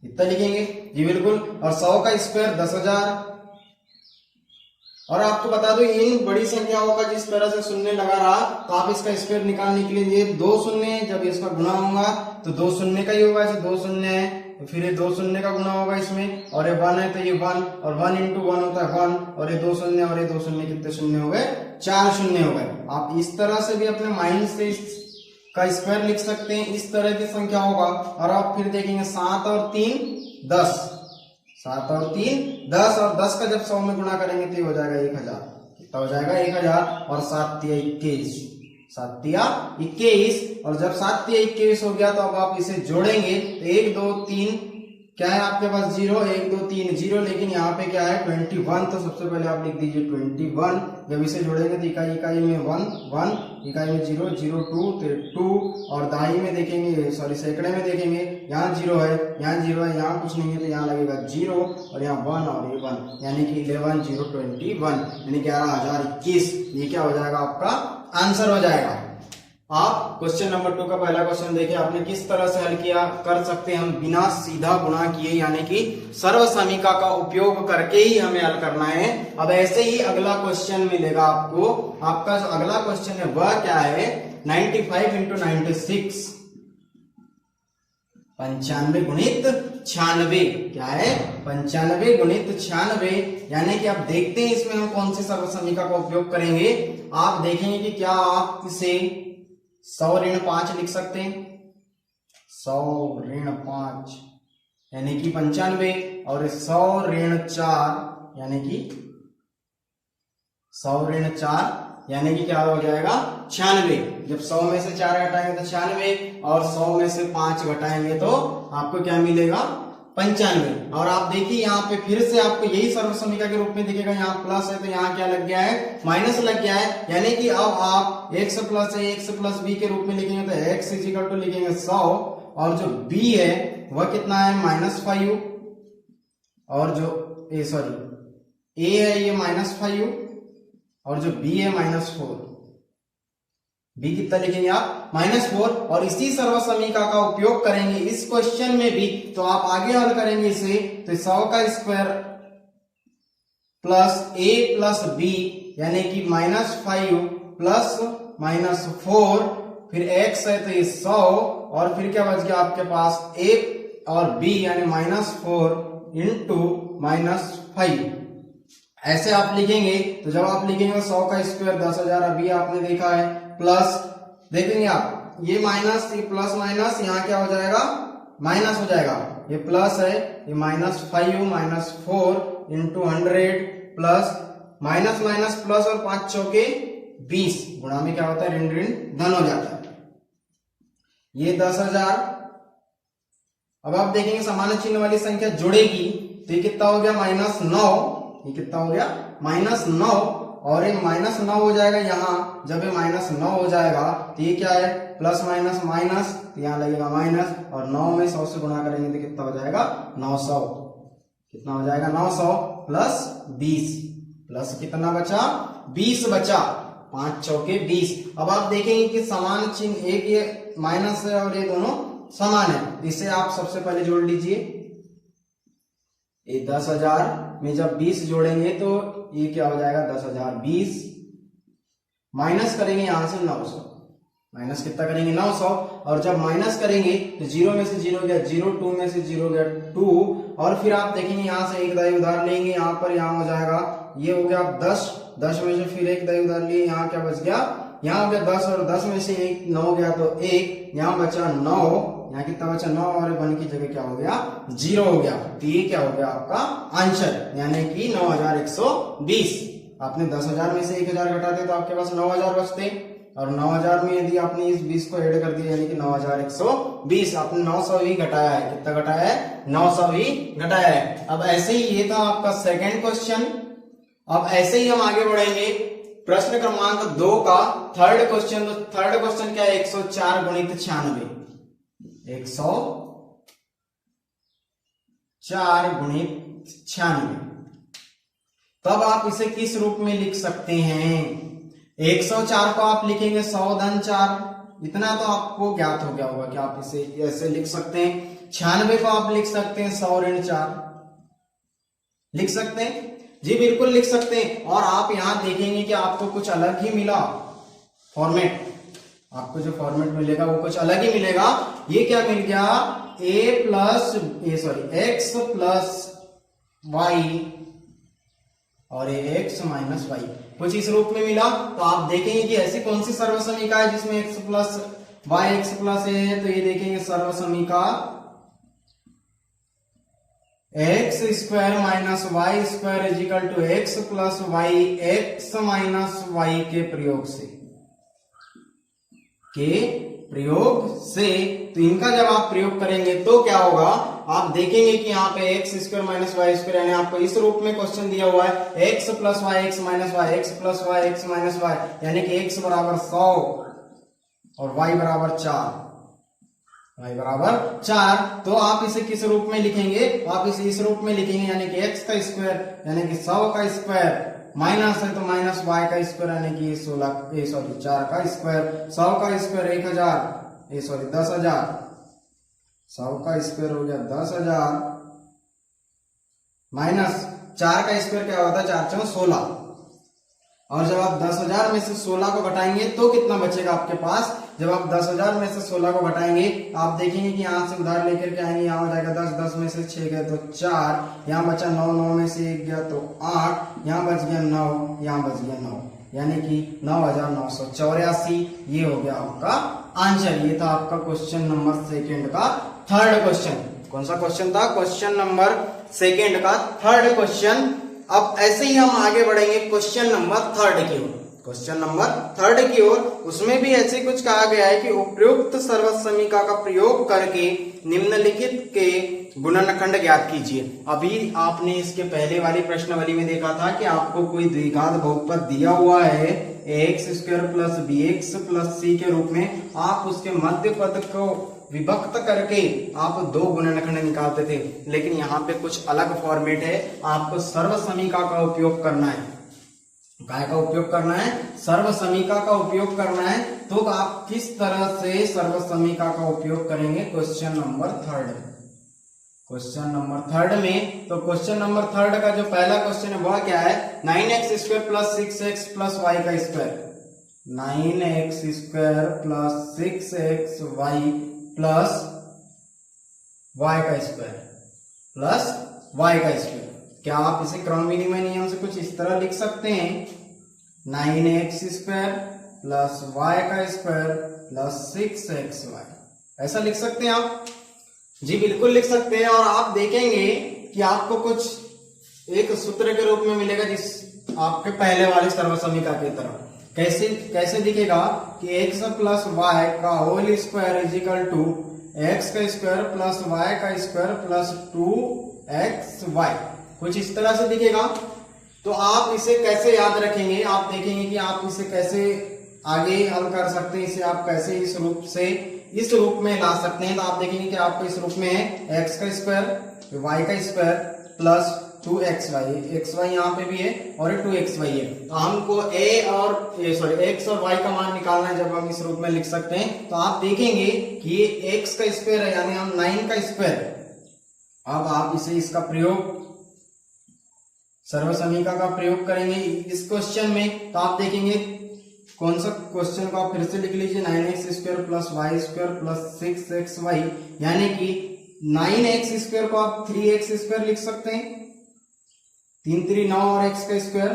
इतना लिखेंगे जी, बिल्कुल। और 100 का स्क्वायर 10,000। और आपको बता दो इन बड़ी संख्याओं का जिस तरह से शून्य लगा रहा, तो आप इसका स्क्वायर निकालने के लिए ये 2 शून्य, जब इसका गुणा होगा तो 2 शून्य का ही होगा, ऐसे 2 शून्य है तो फिर ये 2 शून्य का गुणा होगा इसमें, और ये 1 है तो ये 1, और 1 इंटू 1 होता है 1, और ये 2 शून्य और ये 2 शून्य कितने शून्य हो गए, 4 शून्य हो गए। आप इस तरह से भी अपने माइंड से का स्क्वायर लिख सकते हैं इस तरह की संख्या होगा। और आप फिर देखेंगे 7 और 3 10, 7 और 3 10, और 10 का जब 100 में गुणा करेंगे तो ये हो जाएगा 1000। कितना हो जाएगा 1000, और 7 तिया 21, 7 तिया 21, और जब 7 तिया 21 हो गया तो अब आप इसे जोड़ेंगे तो 1 2 3 क्या है आपके पास 0, 1 2 3 0, लेकिन यहाँ पे क्या है 21, तो सबसे पहले आप लिख दीजिए 21। जब इसे जोड़ेंगे तो इकाई इकाई में 1 1, इकाई में 0 0 2 2, और दहाई में देखेंगे, सॉरी सैकड़े में देखेंगे, यहाँ 0 है, यहाँ 0 है, यहाँ कुछ नहीं है तो यहाँ लगेगा 0, और यहाँ 1 और ये 1, यानी कि 11 0 21, यानी 11,021। ये क्या हो जाएगा आपका आंसर हो जाएगा। आप क्वेश्चन नंबर 2 का पहला क्वेश्चन देखिए, आपने किस तरह से हल किया। कर सकते हैं हम बिना सीधा गुणा किए, यानी कि सर्वसमीका का उपयोग करके ही हमें हल करना है। अब ऐसे ही अगला क्वेश्चन मिलेगा आपको। आपका जो अगला क्वेश्चन है वह क्या है, 95 इंटू 96, 95 गुणित 96, क्या है 95 गुणित 96, यानी कि आप देखते हैं इसमें हम कौन सी सर्वसमीका का उपयोग करेंगे। आप देखेंगे कि क्या आप इसे 100 ऋण 5 लिख सकते हैं, 100 ऋण 5 यानी कि 95, और 100 ऋण 4 यानी कि 100 ऋण 4 यानी कि क्या हो जाएगा 96। जब 100 में से 4 घटाएंगे तो 96, और 100 में से 5 घटाएंगे तो आपको क्या मिलेगा 95। और आप देखिए यहाँ पे फिर से आपको यही सर्वसमीका के रूप में दिखेगा, यहाँ प्लस है तो यहाँ क्या लग गया है माइनस लग गया है, यानी कि अब आप x plus a x plus b के रूप में लिखेंगे तो x इजिकल टू लिखेंगे 100, और जो b है वह कितना है -5, और जो a है ये -5, और जो b है -4, b कितना लिखेंगे आप -4। और इसी सर्वसमीका का उपयोग करेंगे इस क्वेश्चन में भी। तो आप आगे हल करेंगे इसे, तो 100 का square plus a plus b यानी कि -5 प्लस -4, फिर x है तो ये 100, और फिर क्या बच गया आपके पास a और b यानी -4 इंटू -5। ऐसे आप लिखेंगे। तो जब आप लिखेंगे 100 का स्क्वायर 10,000, अभी आपने देखा है, प्लस देखेंगे आप ये माइनस, ये प्लस माइनस, यहाँ क्या हो जाएगा माइनस हो जाएगा, ये प्लस है, ये -5 -4 into 100 plus minus minus plus, और 5 चौके 20, गुणा में क्या होता है ऋण ऋण धन हो जाता है। ये 10,000। अब आप देखेंगे समान चिन्ह वाली संख्या जुड़ेगी तो ये कितना हो गया -9, ये कितना हो गया -9, और ये -9 हो जाएगा यहाँ। जब ये -9 हो जाएगा तो ये क्या है प्लस माइनस माइनस, तो यहाँ लगेगा माइनस, और 9 में 100 से गुणा करेंगे तो कितना हो जाएगा 900। कितना हो जाएगा 900 प्लस 20, प्लस कितना बचा 20 बचा, 5 चौके 20। अब आप देखेंगे कि समान चिन्ह, एक ये माइनस है और ये दोनों समान है, इसे आप सबसे पहले जोड़ लीजिए। ये 10,000 में जब 20 जोड़ेंगे तो ये क्या हो जाएगा 10,020, माइनस करेंगे यहां से 900, माइनस कितना करेंगे 900, और जब माइनस करेंगे तो 0 में से 0 गया 0, 2 में से 0 गया 2, और फिर आप देखेंगे यहां से एक दाई उधार लेंगे, यहाँ पर यहाँ हो जाएगा, ये हो गया 10, 10 में से फिर एक दाई उधार लिए, यहाँ क्या बच गया, यहाँ हो गया 10, और 10 में से 1 9 गया तो 1, यहाँ बचा 9, यहाँ कितना बचा 9 और 1 की जगह क्या हो गया 0 हो गया। तो ये क्या हो गया आपका आंसर, यानी कि 9120। आपने 10,000 में से 1,000 घटाते तो आपके पास 9,000 बचते, और 9,000 में यदि आपने इस 20 को ऐड कर दिया यानी कि 9,120। आपने 900 ही घटाया है, कितना घटाया है 900 ही घटाया है। अब ऐसे ही ये था आपका सेकंड क्वेश्चन। अब ऐसे ही हम आगे बढ़ेंगे प्रश्न क्रमांक 2 का थर्ड क्वेश्चन। तो थर्ड क्वेश्चन क्या है 104 गुणित 96। 104 गुणित 96। तब आप इसे किस रूप में लिख सकते हैं? 104 को आप लिखेंगे 100 धन 4, इतना तो आपको ज्ञात हो गया होगा कि आप इसे ऐसे लिख सकते हैं। 96 को आप लिख सकते हैं 100 ऋण 4, लिख सकते हैं जी, बिल्कुल लिख सकते हैं। और आप यहां देखेंगे कि आपको कुछ अलग ही मिला फॉर्मेट, आपको जो फॉर्मेट मिलेगा वो कुछ अलग ही मिलेगा। ये क्या मिल गया x प्लस वाई और x माइनस वाई, कुछ इस रूप में मिला। तो आप देखेंगे कि ऐसी कौन सी सर्वसमीका है जिसमें x plus Y x plus A है। तो ये देखेंगे सर्वसमीका X square minus Y square is equal to x plus Y x minus Y के प्रयोग से तो इनका जब आप प्रयोग करेंगे तो क्या होगा, आप देखेंगे कि यहाँ पे x square minus Y square, यानी आपको इस रूप में क्वेश्चन दिया हुआ है x plus Y x minus y, x plus Y x minus y, यानी कि एक्स बराबर 100 और वाई बराबर 4, y बराबर 4। तो आप इसे किस रूप में लिखेंगे, आप इसे इस रूप में लिखेंगे, यानी कि x का स्क्वायर यानी कि 100 का स्क्वायर, माइनस है तो माइनस y का स्क्वायर यानी कि 4 का स्क्वायर, 100 का स्क्वायर 10,000, 100 का स्क्वायर हो गया 10,000, माइनस 4 का स्क्वायर क्या होता है 4 × 16। और जब आप 10,000 में से 16 को घटाएंगे तो कितना बचेगा आपके पास, जब आप 10,000 में से 16 को घटाएंगे आप देखेंगे कि यहाँ से उधार लेकर के आएंगे, यहाँ हो जाएगा 10, 10 में से 6 गए तो 4, यहाँ बचा 9, 9 में से 1 गया तो 8, यहाँ बच गया 9, यहाँ बच गया 9, यानी कि 9,984। ये हो गया आपका आंसर। ये था आपका क्वेश्चन नंबर सेकेंड का थर्ड क्वेश्चन। कौन सा क्वेश्चन था, क्वेश्चन नंबर सेकेंड का थर्ड क्वेश्चन। अब ऐसे ही हम आगे बढ़ेंगे क्वेश्चन नंबर थर्ड की ओर, क्वेश्चन नंबर थर्ड की ओर। उसमें भी ऐसे कुछ कहा गया है कि उपयुक्त सर्वसमीका का प्रयोग करके निम्नलिखित के गुणनखंड ज्ञात कीजिए। अभी आपने इसके पहले वाली प्रश्नावली में देखा था कि आपको कोई द्विघात बहुपद दिया हुआ है X square plus B x plus C के रूप में, आप उसके मध्य पद को विभक्त करके आप 2 गुणनखंड निकालते थे। लेकिन यहाँ पे कुछ अलग फॉर्मेट है, आपको सर्वसमीका का उपयोग करना है। काय का उपयोग करना है, सर्वसमीका का उपयोग करना है। तो आप किस तरह से सर्वसमीका का उपयोग करेंगे question number third, question number third में। तो क्वेश्चन नंबर थर्ड का जो पहला क्वेश्चन है वह क्या है, 9x square plus 6x plus Y का square, 9x square plus 6x Y plus Y का स्क्वायर प्लस वाई का स्क्वायर। क्या आप इसे क्रम विनिमय नियम से कुछ इस तरह लिख सकते हैं, 9x स्क्वायर प्लस वाई का स्क्वायर प्लस 6xy, ऐसा लिख सकते हैं आप जी, बिल्कुल लिख सकते हैं। और आप देखेंगे कि आपको कुछ एक सूत्र के रूप में मिलेगा जिस आपके पहले वाले सर्वसमीका की तरह। कैसे दिखेगा कि x प्लस वाई का whole square is equal to x का स्क्वायर प्लस वाई का स्क्वायर प्लस 2xy, कुछ इस तरह से दिखेगा। तो आप इसे कैसे याद रखेंगे, आप देखेंगे कि आप इसे कैसे आगे हल कर सकते हैं, इसे आप कैसे इस रूप में ला सकते हैं। तो आप देखेंगे कि आपको इस रूप में है एक्स का स्क्वायर वाई का स्क्वायर प्लस 2xy, xy यहाँ पे भी है और 2xy है। तो हमको x और y का मान निकालना है, जब हम इस रूप में लिख सकते हैं। तो आप देखेंगे कि ये x का स्क्वायर है यानी हम 9 का स्क्वायर। अब आप इसे इसका प्रयोग सर्वसमीका का प्रयोग करेंगे इस क्वेश्चन में। तो आप देखेंगे कौन सा क्वेश्चन को आप फिर से लिख लीजिए, 9x square plus Y square plus 6xy, यानी कि 9x स्क्वायर को आप 3x स्क्वायर लिख सकते हैं, 3 3 9 और x का स्क्वायर,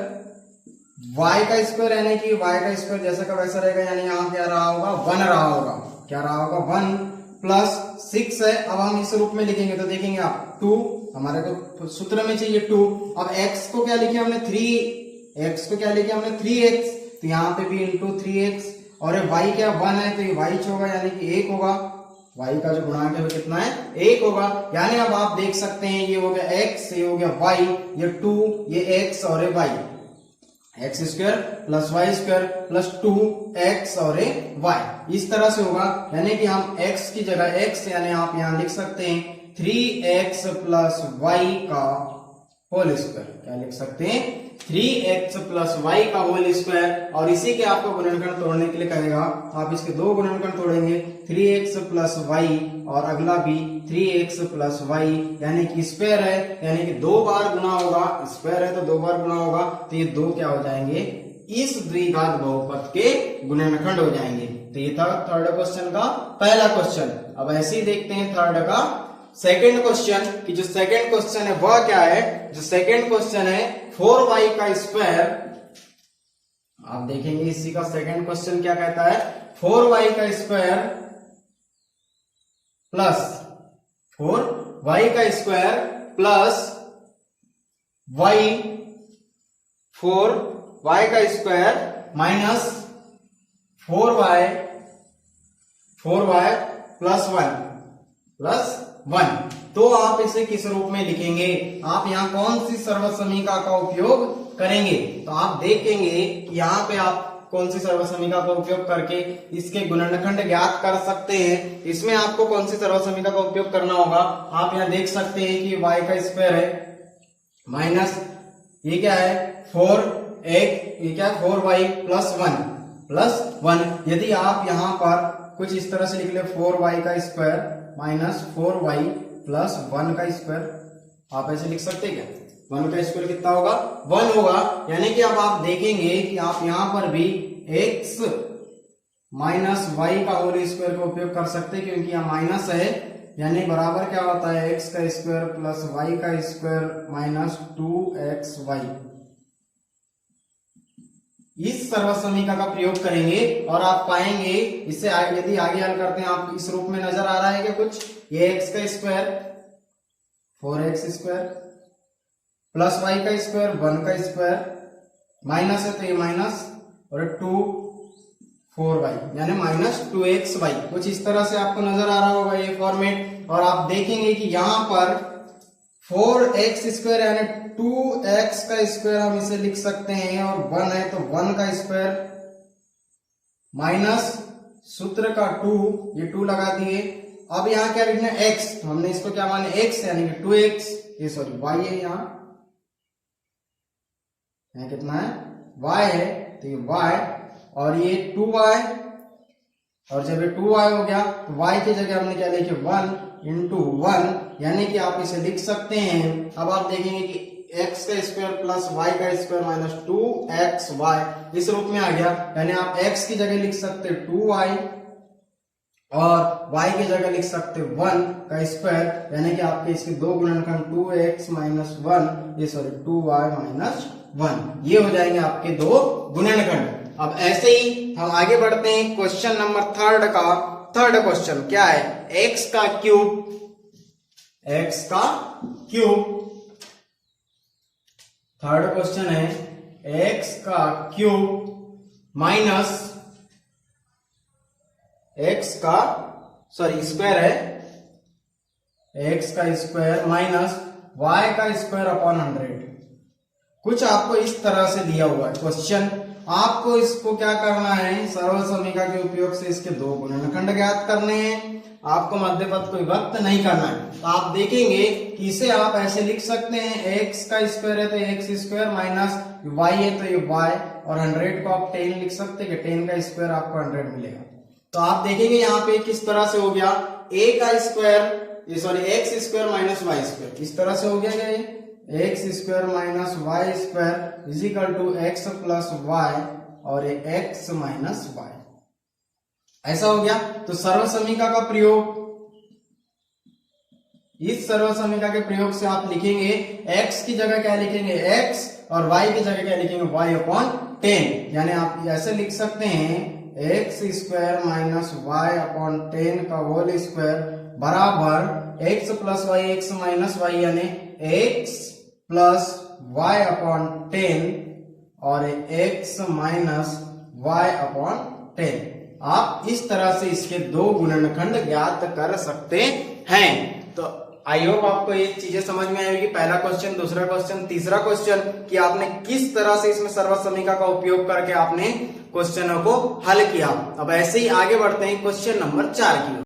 y का स्क्वायर यानी कि y का स्क्वायर जैसा का वैसा रहेगा, यानी यहाँ क्या रहा होगा 1 रहा होगा, क्या रहा होगा 1। प्लस 6 है। अब हम इस रूप में लिखेंगे तो देखेंगे आप 2, हमारे को सूत्र में चाहिए 2। अब x को क्या लिखे हमने 3x, तो यहाँ पे भी इंटू 3x, और y क्या 1 है तो ये y होगा यानी कि 1 होगा। y का जो गुणांक है वो कितना है 1 होगा। यानी अब आप देख सकते हैं ये हो गया x, ये हो गया y, ये 2, ये x और ये y, x square plus Y square plus 2x और y, इस तरह से होगा। यानी कि हम x की जगह x यानी आप यहां लिख सकते हैं 3x प्लस वाई का होल स्क्वायर। क्या लिख सकते हैं 3x प्लस वाई का होल स्क्वायर। और इसी के आपको गुणनखंड तोड़ने के लिए कहेगा, आप इसके दो गुणनखंड तोड़ेंगे 3x प्लस वाई और अगला भी 3x प्लस वाई, यानी कि स्क्वायर है यानी कि 2 बार गुना होगा, स्क्वायर है तो 2 बार गुना होगा, तो ये 2 क्या हो जाएंगे इस द्विघात बहुपद के गुणनखंड हो जाएंगे। तो ये था थर्ड क्वेश्चन का पहला क्वेश्चन। अब ऐसे ही देखते हैं थर्ड का सेकंड क्वेश्चन, कि जो सेकंड क्वेश्चन है वह क्या है। जो सेकंड क्वेश्चन है 4y का स्क्वायर, आप देखेंगे इसी का सेकंड क्वेश्चन क्या कहता है 4y का स्क्वायर प्लस 4y का स्क्वायर प्लस y 4y का स्क्वायर माइनस 4y प्लस 1। तो आप इसे किस रूप में लिखेंगे, आप यहाँ कौन सी सर्वसमीका का उपयोग करेंगे। तो आप देखेंगे कि यहाँ पे आप कौन सी सर्वसमीका का उपयोग करके इसके गुणनखंड ज्ञात कर सकते हैं। इसमें आपको कौन सी सर्वसमीका का उपयोग करना होगा, आप यहाँ देख सकते हैं कि y का स्क्वायर है माइनस ये क्या है 4x, ये क्या 4y प्लस 1। यदि आप यहाँ पर कुछ इस तरह से लिख ले 4y का स्क्वायर माइनस 4y प्लस 1 का स्क्वायर, आप ऐसे लिख सकते हैं क्या 1 का स्क्वायर कितना होगा 1 होगा। यानी कि अब आप देखेंगे कि आप यहां पर भी x माइनस वाई का होल स्क्वायर का उपयोग कर सकते हैं, क्योंकि यहाँ माइनस है, यानी बराबर क्या होता है x का स्क्वायर प्लस y का स्क्वायर माइनस 2xy। इस सर्वसमीका का प्रयोग करेंगे और आप पाएंगे इससे यदि आगे हल करते हैं आप इस रूप में नजर आ रहा है कि कुछ ये x का square 4x square plus y का स्क्वायर 1 का स्क्वायर माइनस है तो ये माइनस और 2 4y यानी माइनस 2xy, कुछ इस तरह से आपको नजर आ रहा होगा ये फॉर्मेट। और आप देखेंगे कि यहां पर 4x स्क्वायर यानी 2x का स्क्वायर हम इसे लिख सकते हैं, और 1 है तो 1 का स्क्वायर माइनस सूत्र का 2, ये 2 लगा दिए। अब यहाँ क्या लिखना है x, तो हमने इसको क्या माने x यानी कि 2x, ये सॉरी y है, यहाँ कितना है y है तो ये y, और ये 2y, और जब ये 2y हो गया तो y की जगह हमने क्या लिखे 1 इंटू 1, यानी कि आप इसे लिख सकते हैं। अब आप देखेंगे कि x का स्क्वायर प्लस y का स्क्वायर माइनस 2xy इस रूप में आ गया, यानी आप x की जगह लिख सकते 2y और y की जगह लिख सकते 1 का स्क्वायर, यानी कि आपके इसके दो गुणनखंड 2x माइनस 1, ये सॉरी 2y माइनस 1, ये हो जाएंगे आपके दो गुणनखंड। अब ऐसे ही हम आगे बढ़ते हैं क्वेश्चन नंबर थर्ड का। थर्ड क्वेश्चन क्या है x का क्यूब। थर्ड क्वेश्चन है x का क्यूब माइनस स्क्वायर है x का स्क्वायर माइनस y का स्क्वायर अपॉन 100। कुछ आपको इस तरह से दिया हुआ है क्वेश्चन, आपको इसको क्या करना है सर्वसमीका के उपयोग से इसके दो गुणनखंड ज्ञात करने हैं, आपको मध्यपद को विभक्त नहीं करना है। तो आप देखेंगे कि इसे आप ऐसे लिख सकते हैं x का स्क्वायर है तो x स्क्वायर माइनस y है तो ये y, और 100 को आप 10 लिख सकते हैं कि 10 का स्क्वायर आपको 100 मिलेगा। तो आप देखेंगे यहाँ पे किस तरह से हो गया a का स्क्वायर, ये sorry x square minus y square, इस तरह से हो गया क्या ये x square minus y square is equal to x plus y और ये x माइनस y, ऐसा हो गया। तो सर्वसमीका का प्रयोग, इस सर्वसमीका के प्रयोग से आप लिखेंगे x की जगह क्या लिखेंगे x और y की जगह क्या लिखेंगे y अपॉन 10, यानी आप ऐसे लिख सकते हैं x square minus y upon 10 का होल स्क्वायर बराबर x plus Y x minus y यानी एक्स प्लस वाई अपॉन 10 और एक्स माइनस वाई अपॉन 10। आप इस तरह से इसके दो गुणनखंड ज्ञात कर सकते हैं। तो आई होप आपको ये चीजें समझ में आएगी। पहला क्वेश्चन, दूसरा क्वेश्चन, तीसरा क्वेश्चन कि आपने किस तरह से इसमें सर्वसमीका का उपयोग करके आपने क्वेश्चनों को हल किया। अब ऐसे ही आगे बढ़ते हैं क्वेश्चन नंबर 4 की।